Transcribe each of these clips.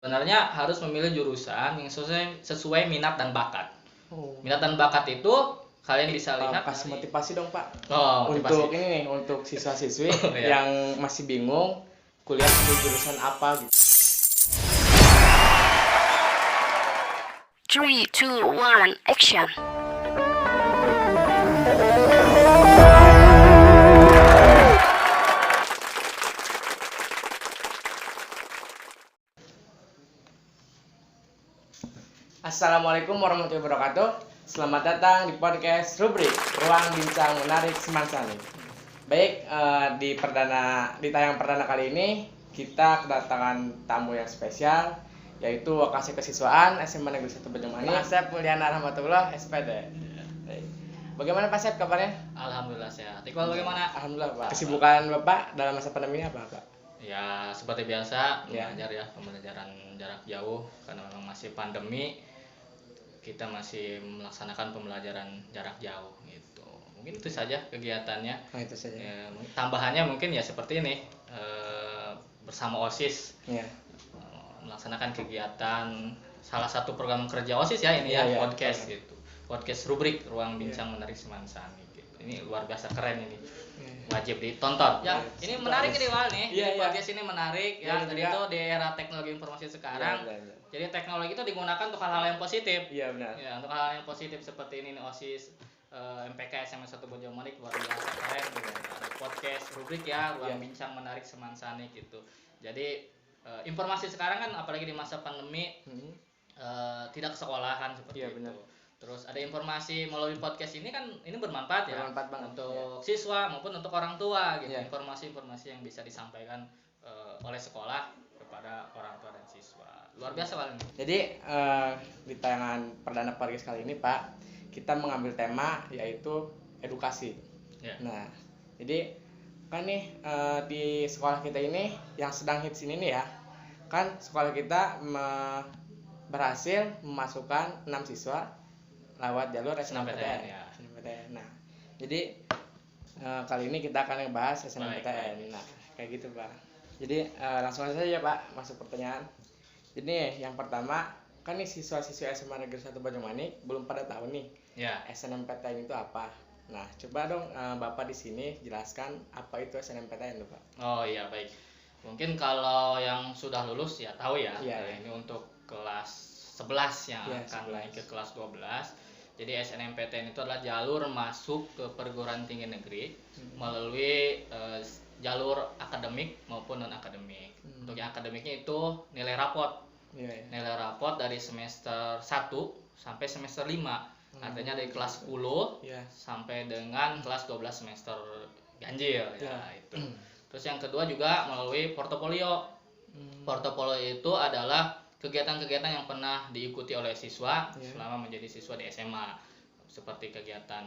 Sebenarnya harus memilih jurusan yang sesuai minat dan bakat. Oh. Minat dan bakat itu kalian bisa lihat kasih motivasi dong Pak. motivasi. Untuk ini nih, untuk siswa-siswi Iya. yang masih bingung kuliah di jurusan apa gitu. 3, 2, 1, action. Assalamualaikum warahmatullahi wabarakatuh. Selamat datang di podcast Rubrik Ruang Bincang Menarik Semansani. Baik, di tayang perdana kali ini kita kedatangan tamu yang spesial, yaitu Wakasih Kesiswaan SMA Negeri 1 Banyumanik, Pak Asep Mulyana Rahmatullah SPD. Baik. Bagaimana Pak Asep kabarnya? Alhamdulillah sehat. Iqbal bagaimana? Alhamdulillah Pak. Kesibukan Bapak dalam masa pandemi apa Pak? Ya seperti biasa Ya. pembelajaran jarak jauh karena memang masih pandemi. Kita masih melaksanakan pembelajaran jarak jauh gitu. Mungkin itu saja kegiatannya. Itu saja. Ya, tambahannya mungkin ya seperti ini bersama OSIS. Ya. Melaksanakan kegiatan salah satu program kerja OSIS ya ini ya, podcast gitu. Podcast Rubrik Ruang Bincang Menarik Semansani gitu. Ini luar biasa keren ini. Wajib ditonton. Ya, ini menarik ini Wal nih. Podcast ini menarik ya. Jadi itu di era teknologi informasi sekarang. Jadi teknologi itu digunakan untuk hal-hal yang positif. Iya benar. Ya, untuk hal yang positif seperti ini nih OSIS, MPK SMA 1 Banyumanik luar biasa keren gitu. Ada podcast Rubrik ya, Ruang Bincang Menarik Semansani gitu. Jadi informasi sekarang kan apalagi di masa pandemi tidak ke sekolahan seperti itu. Benar. Terus ada informasi melalui podcast ini kan ini bermanfaat ya. Bermanfaat banget untuk siswa maupun untuk orang tua gitu. Ya. Informasi-informasi yang bisa disampaikan oleh sekolah kepada orang tua dan siswa. Luar biasa paling. Jadi di tayangan perdana podcast kali ini Pak, kita mengambil tema yaitu edukasi. Ya. Nah, jadi kan nih di sekolah kita ini yang sedang hits ini nih ya, kan sekolah kita berhasil memasukkan 6 siswa lewat jalur SNMPTN. Ya. Nah, jadi kali ini kita akan ngebahas SNMPTN. Baik. Nah, kayak gitu Pak. Jadi langsung saja Pak masuk pertanyaan. Jadi yang pertama, kan nih siswa-siswa SMA Negeri 1 Banyumanik belum pada tahu nih SNMPTN itu apa. Nah, coba dong Bapak di sini jelaskan apa itu SNMPTN tuh Pak. Oh iya baik. Mungkin kalau yang sudah lulus ya tahu ya. Iya. Ini untuk kelas 11 yang akan 11. naik ke kelas 12. Jadi SNMPTN itu adalah jalur masuk ke perguruan tinggi negeri melalui jalur akademik maupun non akademik. Untuk yang akademiknya itu nilai rapot. Nilai rapot dari semester 1 sampai semester 5. Artinya dari kelas 10 sampai dengan kelas 12 semester ganjil ya itu. Terus yang kedua juga melalui portofolio. Portofolio itu adalah kegiatan-kegiatan yang pernah diikuti oleh siswa selama menjadi siswa di SMA. Seperti kegiatan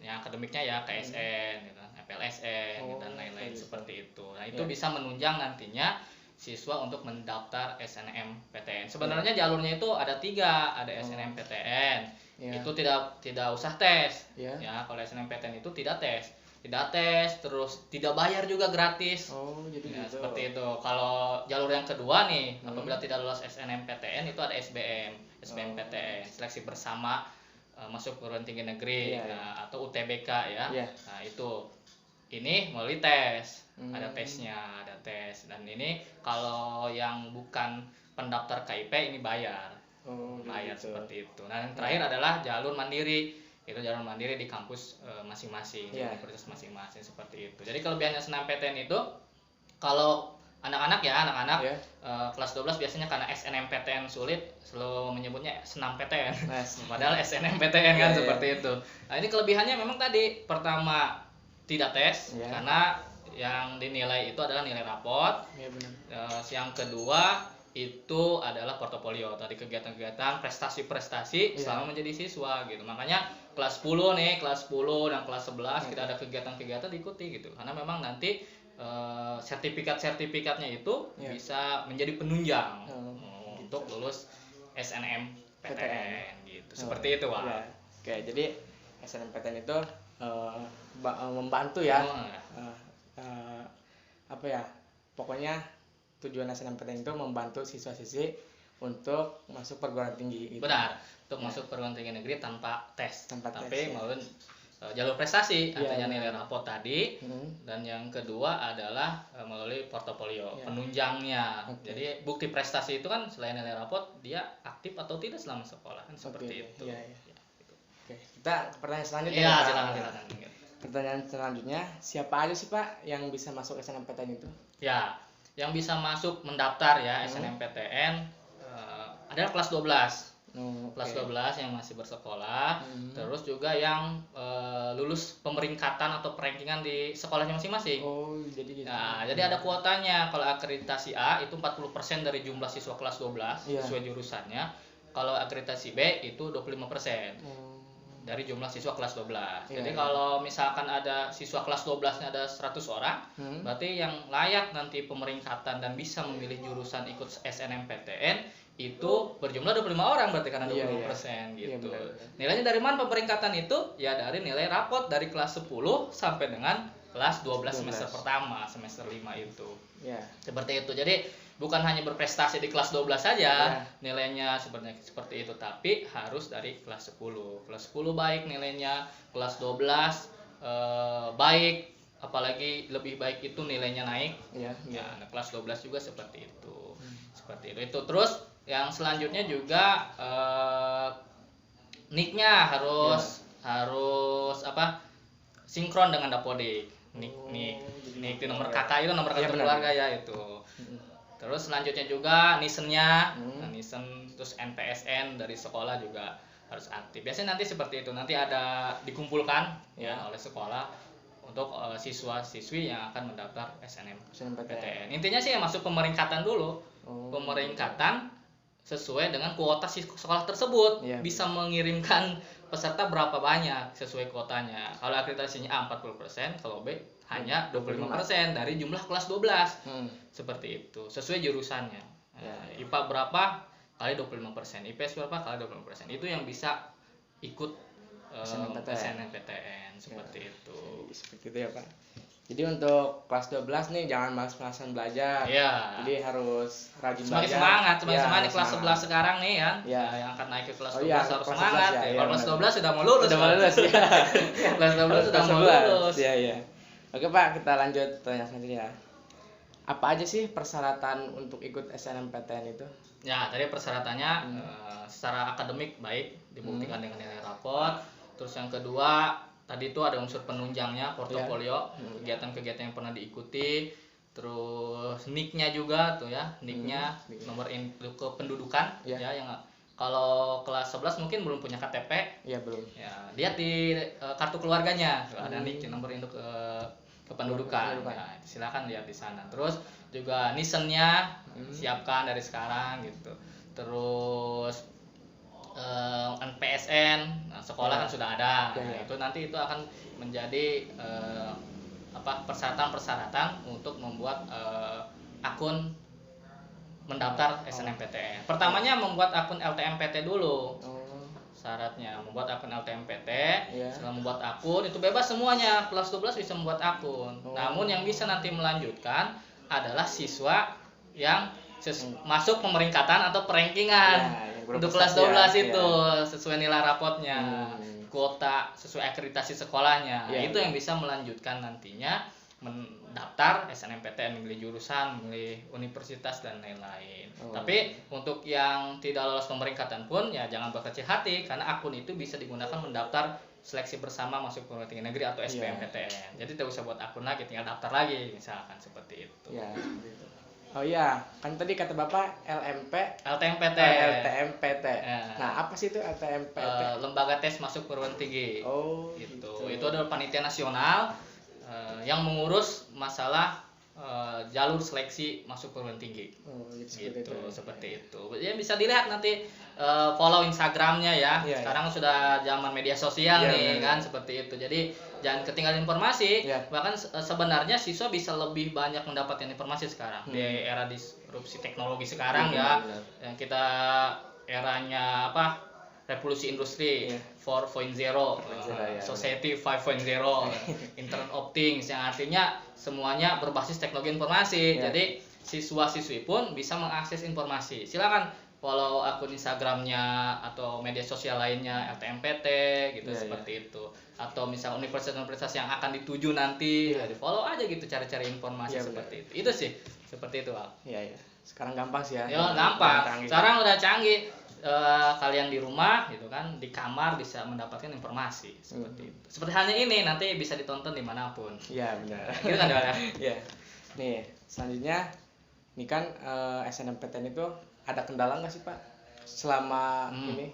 yang akademiknya ya KSN, FLSN dan lain-lain seperti itu. Nah, itu bisa menunjang nantinya siswa untuk mendaftar SNMPTN. Sebenarnya jalurnya itu ada 3, ada SNMPTN. Itu tidak usah tes. Ya, kalau SNMPTN itu tidak tes. Terus tidak bayar juga gratis. Jadi ya, gitu. seperti itu. Kalau jalur yang kedua nih, apabila tidak lolos SNMPTN itu ada SBMPTN, seleksi bersama masuk perguruan tinggi negeri atau UTBK ya. Nah, itu ini melalui tes. Ada tesnya, dan ini kalau yang bukan pendaftar KIP ini bayar. Bayar gitu. Seperti itu. Nah, yang terakhir adalah jalur mandiri. Itu jalur mandiri di kampus masing-masing, di universitas masing-masing seperti itu. Jadi kelebihannya SNMPTN itu kalau anak-anak kelas 12 biasanya karena SNMPTN sulit selalu menyebutnya SNMPTN. Padahal SNMPTN kan seperti itu. Nah, ini kelebihannya memang tadi pertama tidak tes karena yang dinilai itu adalah nilai rapot. Yang kedua itu adalah portofolio, tadi kegiatan-kegiatan prestasi-prestasi selama menjadi siswa gitu. Makanya kelas 10 dan kelas 11 kita ada kegiatan-kegiatan diikuti gitu. Karena memang nanti sertifikatnya itu bisa menjadi penunjang untuk lulus SNMPTN gitu. Seperti itu, Wak. Oke, jadi SNMPTN itu membantu ya. Pokoknya tujuan SNMPTN itu membantu siswa-siswi untuk masuk perguruan tinggi gitu. Benar, untuk masuk perguruan tinggi negeri tanpa tes, tapi tes, melalui jalur prestasi, artinya nilai rapot tadi. Dan yang kedua adalah melalui portofolio, penunjangnya. Jadi bukti prestasi itu kan selain nilai rapot, dia aktif atau tidak selama sekolah kan seperti itu. Oke, kita ke pertanyaan selanjutnya. Iya, silakan. Pertanyaan selanjutnya, siapa aja sih Pak yang bisa masuk SNMPTN itu? Ya, yang bisa masuk mendaftar ya SNMPTN adalah kelas 12. Kelas 12 yang masih bersekolah, terus juga yang lulus pemeringkatan atau perankingan di sekolahnya masing-masing. Jadi gitu. Nah, jadi ada kuotanya. Kalau akreditasi A itu 40% dari jumlah siswa kelas 12 sesuai jurusannya. Kalau akreditasi B itu 25%. Dari jumlah siswa kelas 12. Jadi kalau misalkan ada siswa kelas 12-nya ada 100 orang, berarti yang layak nanti pemeringkatan dan bisa memilih jurusan ikut SNMPTN itu berjumlah 25 orang berarti karena 20% gitu. Nilainya dari mana pemeringkatan itu? Ya dari nilai rapot dari kelas 10 sampai dengan kelas 12 semester pertama, semester 5 itu. Seperti itu. Jadi bukan hanya berprestasi di kelas 12 saja nilainya seperti itu, tapi harus dari kelas 10. Kelas 10 baik nilainya, kelas 12 baik, apalagi lebih baik itu nilainya naik. Nah, kelas 12 juga seperti itu. Seperti itu. Terus yang selanjutnya juga nick-nya harus sinkron dengan Dapodik. Nick itu nomor kakak itu nomor kartu keluarga ya itu. Terus selanjutnya juga nisennya, nisen terus NPSN dari sekolah juga harus aktif. Biasanya nanti seperti itu, nanti ada dikumpulkan ya oleh sekolah untuk siswa-siswi yang akan mendaftar SNMPTN. Intinya sih masuk pemeringkatan dulu. Pemeringkatan sesuai dengan kuota sekolah tersebut, bisa mengirimkan peserta berapa banyak sesuai kuotanya. Kalau akreditasinya A 40%, kalau B hanya 25% dari jumlah kelas 12. Seperti itu, sesuai jurusannya. IPA berapa kali 25%, IPS berapa kali 25%. Itu yang bisa ikut SNMPTN seperti itu. Seperti itu ya Pak. Jadi untuk kelas 12 nih jangan malas-malasan belajar. Jadi harus rajin belajar. Semangat di kelas 11 sekarang nih kan. Yang akan naik ke kelas 12 harus semangat. Kalau kelas 12 sudah mau lulus. Kelas 12 sudah mau lulus. Oke Pak, kita lanjut tanya selanjutnya. Apa aja sih persyaratan untuk ikut SNMPTN itu? Ya, tadi persyaratannya secara akademik baik, dibuktikan dengan nilai raport. Terus yang kedua, tadi itu ada unsur penunjangnya, portofolio, kegiatan-kegiatan yang pernah diikuti, terus nick-nya juga tuh ya, nick-nya, nomor induk kependudukan, yang kalau kelas 11 mungkin belum punya KTP, belum. Ya, lihat di kartu keluarganya, ada nick, nomor induk kependudukan, ya, silakan lihat di sana. Terus juga nisennya siapkan dari sekarang gitu. Terus NPSN sekolah kan sudah ada. Itu nanti itu akan menjadi persyaratan untuk membuat akun mendaftar SNMPTN. Pertamanya membuat akun LTMPT dulu. Syaratnya membuat akun LTMPT. Setelah membuat akun itu bebas semuanya, kelas 12 bisa membuat akun. Namun yang bisa nanti melanjutkan adalah siswa yang masuk pemeringkatan atau perankingan. Untuk kelas 12 itu sesuai nilai rapotnya, kuota sesuai akreditasi sekolahnya. Itu yang bisa melanjutkan nantinya mendaftar SNMPTN, memilih jurusan, memilih universitas dan lain-lain. Tapi untuk yang tidak lolos pemeringkatan pun ya jangan berkecil hati, karena akun itu bisa digunakan mendaftar seleksi bersama masuk perguruan tinggi negeri atau SBMPTN. Jadi tidak usah buat akun lagi, tinggal daftar lagi misalkan seperti itu. Kan tadi kata Bapak LTMPT. Nah, apa sih itu LTMPT? Lembaga tes masuk perguruan tinggi. Gitu. Itu adalah panitia nasional yang mengurus masalah jalur seleksi masuk perguruan tinggi. Seperti itu. Ya bisa dilihat nanti follow Instagramnya ya. Sekarang sudah zaman media sosial nih kan, seperti itu. Jadi jangan ketinggalan informasi. Bahkan sebenarnya siswa bisa lebih banyak mendapatkan informasi sekarang di era disrupsi teknologi sekarang yang kita eranya revolusi industri 4.0, society 5.0, internet of things, yang artinya semuanya berbasis teknologi informasi. Jadi siswa-siswi pun bisa mengakses informasi. Silakan follow akun Instagramnya atau media sosial lainnya LTMPT gitu seperti itu. Atau misal universitas-universitas yang akan dituju nanti, di follow aja gitu, cari-cari informasi seperti itu. Itu sih seperti itu, Al. Iya. Sekarang gampang sih ya. Ya gampang. Sekarang udah canggih. Kalian di rumah gitu kan, di kamar bisa mendapatkan informasi seperti itu. Seperti halnya ini nanti bisa ditonton dimanapun. Iya benar. Gitu kan ya. Iya. Nih selanjutnya, ini kan SNMPTN itu ada kendala nggak sih Pak selama ini?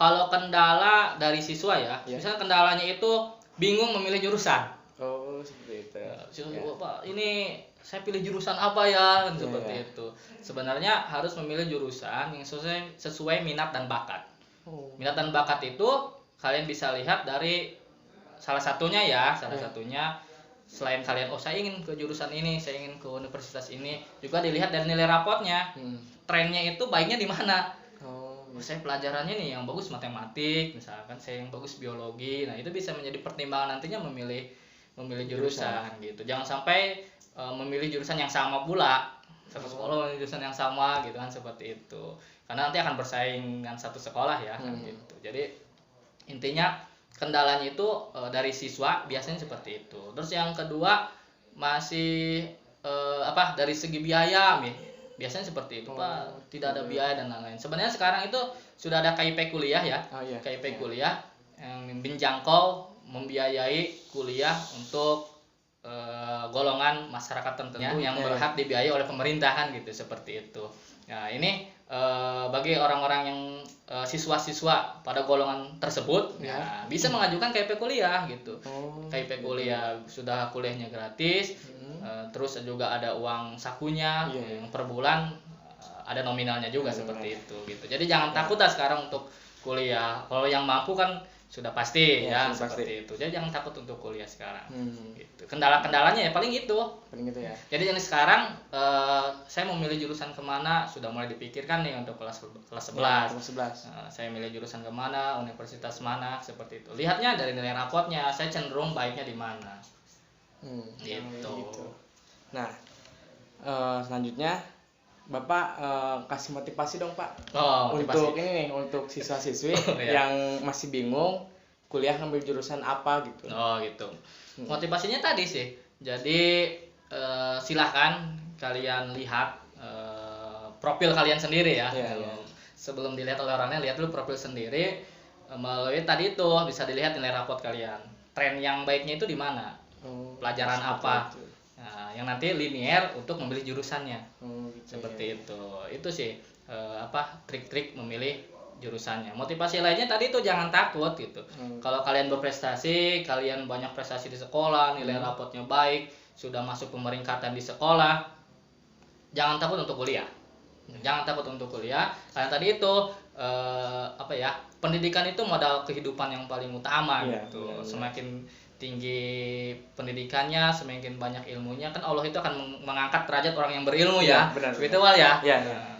Kalau kendala dari siswa ya, misalnya kendalanya itu bingung memilih jurusan. Oh seperti itu. Pak, ini saya pilih jurusan apa ya, kan seperti itu. Sebenarnya harus memilih jurusan yang sesuai minat dan bakat. Minat dan bakat itu kalian bisa lihat dari salah satunya selain kalian saya ingin ke jurusan ini, saya ingin ke universitas ini, juga dilihat dari nilai rapotnya. Trennya itu baiknya di mana? Saya pelajarannya nih yang bagus matematik, misalkan saya yang bagus biologi. Nah, itu bisa menjadi pertimbangan nantinya memilih jurusan gitu. Jangan sampai memilih jurusan yang sama pula, satu sekolah memilih jurusan yang sama gitu kan, seperti itu. Karena nanti akan bersaing dengan satu sekolah ya kan gitu. Jadi intinya kendalanya itu dari siswa biasanya seperti itu. Terus yang kedua masih dari segi biaya biasanya seperti itu, Pak. Tidak ada biaya dan lain-lain. Sebenarnya sekarang itu sudah ada KIP kuliah ya. KIP kuliah yang menjangkau membiayai kuliah untuk golongan masyarakat tentunya yang berhak dibiayai oleh pemerintah kan gitu, seperti itu. Nah, ini bagi orang-orang yang siswa-siswa pada golongan tersebut bisa mengajukan KIP kuliah gitu. KIP kuliah sudah kuliahnya gratis, terus juga ada uang sakunya yang per bulan ada nominalnya juga seperti itu gitu. Jadi jangan takut lah sekarang untuk kuliah. Kalau yang mampu kan sudah pasti seperti itu. Jadi jangan takut untuk kuliah sekarang. Gitu. Kendala-kendalanya ya paling gitu ya. Jadi sekarang saya mau milih jurusan kemana sudah mulai dipikirkan nih untuk kelas 11. Saya milih jurusan kemana, universitas mana, seperti itu. Lihatnya dari nilai rapotnya, saya cenderung baiknya di mana. Gitu. Nah, selanjutnya Bapak kasih motivasi dong Pak untuk ini nih, untuk siswa-siswi yang masih bingung kuliah ngambil jurusan apa gitu. Gitu. Motivasinya tadi sih. Jadi silahkan kalian lihat profil kalian sendiri ya. Sebelum dilihat oleh orangnya, lihat dulu profil sendiri. Melalui tadi itu bisa dilihat nilai rapot kalian. Tren yang baiknya itu di mana? Pelajaran apa? Nah, yang nanti linear untuk memilih jurusannya. Seperti itu sih trik-trik memilih jurusannya. Motivasi lainnya tadi itu jangan takut gitu. Kalau kalian berprestasi, kalian banyak prestasi di sekolah, nilai rapotnya baik, sudah masuk pemeringkatan di sekolah, jangan takut untuk kuliah. Jangan takut untuk kuliah, karena tadi itu pendidikan itu modal kehidupan yang paling utama gitu. Semakin tinggi pendidikannya, semakin banyak ilmunya, kan Allah itu akan mengangkat derajat orang yang berilmu ya. Begitu Wal ya.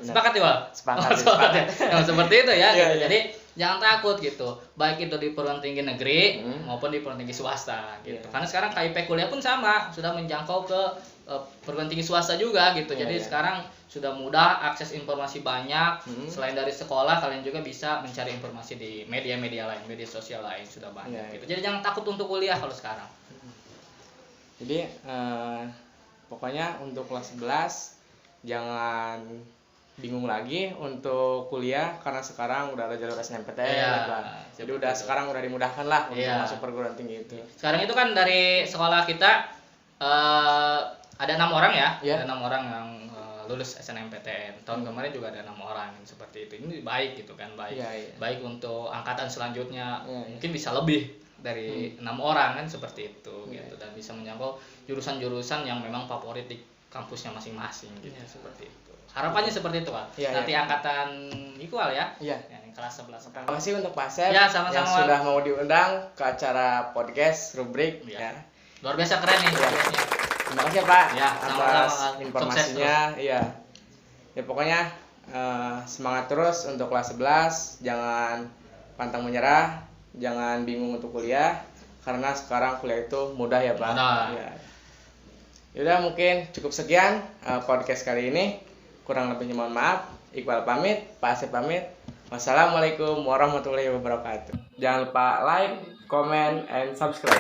Sepakat ya Wal? Sepakat. Ya. Nah, seperti itu ya. Jadi jangan takut gitu. Baik itu di perguruan tinggi negeri maupun di perguruan tinggi swasta gitu. Karena sekarang KIP kuliah pun sama, sudah menjangkau ke perguruan tinggi swasta juga gitu. Jadi sekarang sudah mudah, akses informasi banyak. Selain dari sekolah, kalian juga bisa mencari informasi di media-media lain, media sosial lain sudah banyak gitu. Jadi jangan takut untuk kuliah kalau sekarang. Jadi pokoknya untuk kelas 11 jangan bingung lagi untuk kuliah, karena sekarang udah ada jalur SNMPTN. Jadi sekarang udah dimudahkan lah untuk masuk perguruan tinggi itu. Sekarang itu kan dari sekolah kita ada 6 orang ya. Ada 6 orang yang lulus SNMPTN. Tahun kemarin juga ada 6 orang seperti itu. Ini baik gitu kan, baik untuk angkatan selanjutnya. Mungkin bisa lebih dari 6 orang kan, seperti itu gitu, dan bisa menjangkau jurusan-jurusan yang memang favorit di kampusnya masing-masing gitu. Seperti itu. Harapannya seperti itu, Pak. Nanti angkatan equal ya. Yang kelas 11. Terima kasih untuk Pak Sep yang sudah mau diundang ke acara podcast Rubrik Luar biasa keren nih podcastnya. Terima kasih ya Pak atas informasinya. Ya pokoknya semangat terus untuk kelas 11, jangan pantang menyerah, jangan bingung untuk kuliah, karena sekarang kuliah itu mudah ya Pak. Yaudah, mungkin cukup sekian podcast kali ini, kurang lebihnya mohon maaf. Iqbal pamit, Pak Asep pamit. Wassalamualaikum warahmatullahi wabarakatuh. Jangan lupa like, comment, and subscribe.